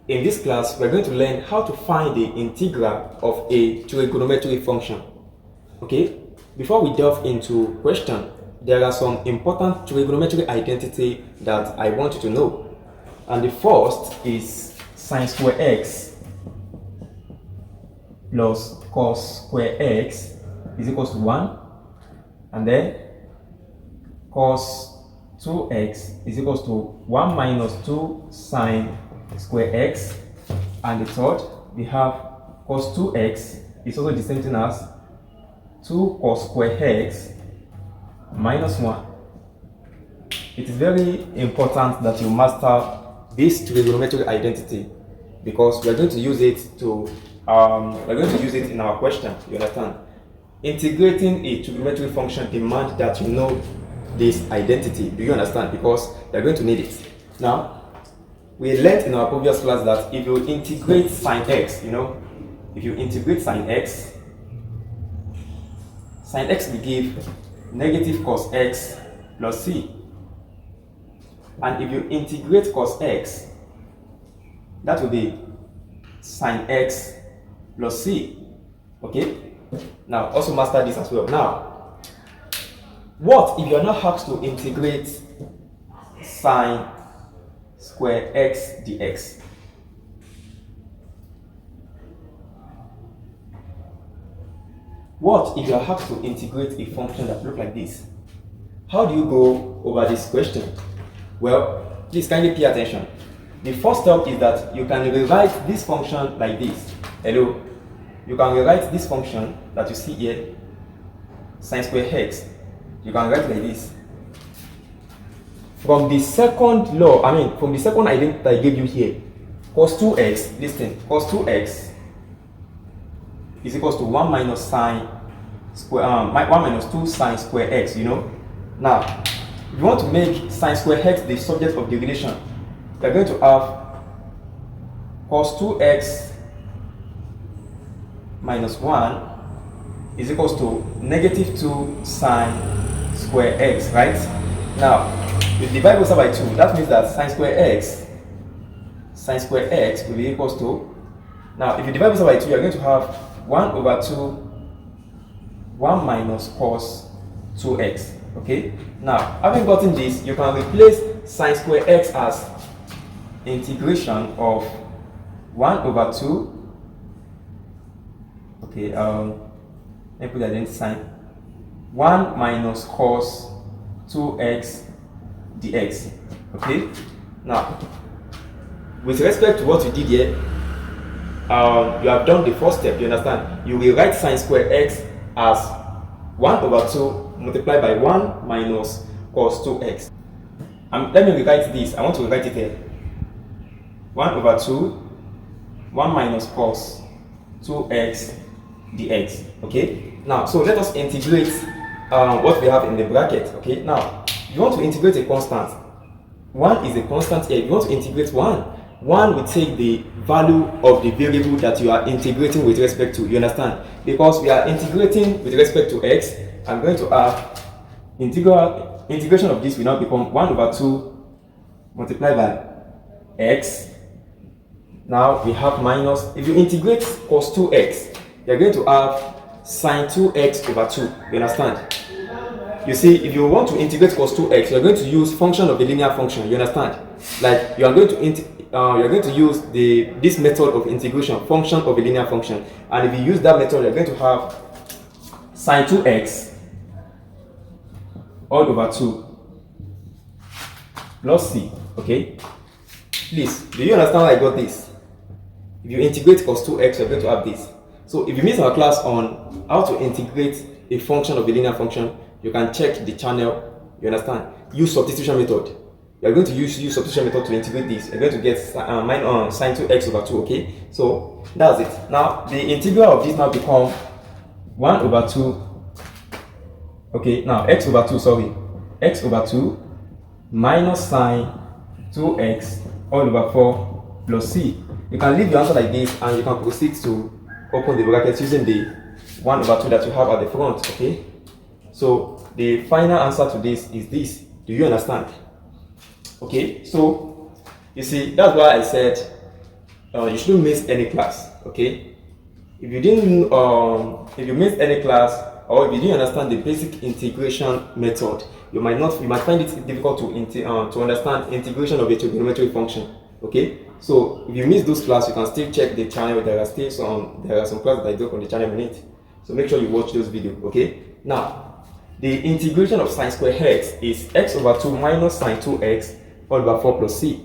In this class, we're going to learn how to find the integral of a trigonometric function. Okay, before we delve into question, there are some important trigonometric identity that I want you to know. And the first is sin square x plus cos square x is equals to 1. And then cos 2x is equals to 1 minus 2 sine square x. And the third, we have cos 2x is also the same thing as 2 cos square x minus 1. It is very important that you master this trigonometric identity because we're going to use it in our question. You understand? Integrating a trigonometric function demands that you know this identity. Do you understand? Because you're going to need it. Now, we learned in our previous class that if you integrate sin x, if you integrate sin x will give negative cos x plus c. And if you integrate cos x, that will be sin x plus c. Okay? Now, also master this as well. Now, what if you are not asked to integrate sin square x dx? What if you are asked to integrate a function that looks like this? How do you go over this question? Well, please kindly pay attention. The first step is that you can rewrite this function like this. Hello? You can rewrite this function that you see here, sin square x. You can write like this. From the second from the second identity I gave you here, cos 2x, listen, cos 2x is equals to 1 minus sine square, 1 minus 2 sine square x, Now, if you want to make sin square x the subject of the relation, you're going to have cos 2x minus 1 is equals to negative 2 sine square x, right? Now, if you divide both sides by 2, that means that sin square x will be equals to, now if you divide both sides by 2, you're going to have 1 over 2, 1 minus cos 2x. Okay? Now, having gotten this, you can replace sin square x as integration of 1 over 2. Okay, let me put that in sign. 1 minus cos 2x dx. Okay? Now, with respect to what you did here, you have done the first step. You understand? You will write sin square x as 1 over 2 multiplied by 1 minus cos 2x. Let me rewrite this. I want to rewrite it here. 1 over 2, 1 minus cos 2x dx. Okay? Now, so let us integrate what we have in the bracket. Okay? Now, if you want to integrate a constant, 1 is a constant here. If you want to integrate 1 will take the value of the variable that you are integrating with respect to. You understand? Because we are integrating with respect to x, I'm going to have integration of this will now become 1 over 2 multiplied by x. Now we have minus, if you integrate cos 2x, you're going to have sin 2x over 2. You understand? You see, if you want to integrate cos 2x, you're going to use function of the linear function. You understand? Like you are going to use this method of integration, function of a linear function. And if you use that method, you're going to have sin 2x all over 2 plus c. Okay? Please, do you understand why I got this? If you integrate cos 2x, you're going to have this. So if you miss our class on how to integrate a function of a linear function, you can check the channel. You understand? Use substitution method. You're going to use substitution method to integrate this. You're going to get sin 2x over 2. Okay? So that's it. Now the integral of this now become 1 over 2. Okay, now x over 2 minus sine 2x all over 4 plus c. You can leave your answer like this and you can proceed to open the brackets using the 1 over 2 that you have at the front. Okay, so the final answer to this is this. Do you understand? Okay, so you see, that's why I said you shouldn't miss any class. Okay, if you didn't if you missed any class, or if you didn't understand the basic integration method, you might find it difficult to understand integration of a trigonometric function. Okay, so if you miss those classes, you can still check the channel. There are some classes that I do on the channel in it, so make sure you watch those videos. Okay, now the integration of sin² x is x over 2 minus sin 2x all over 4 plus c.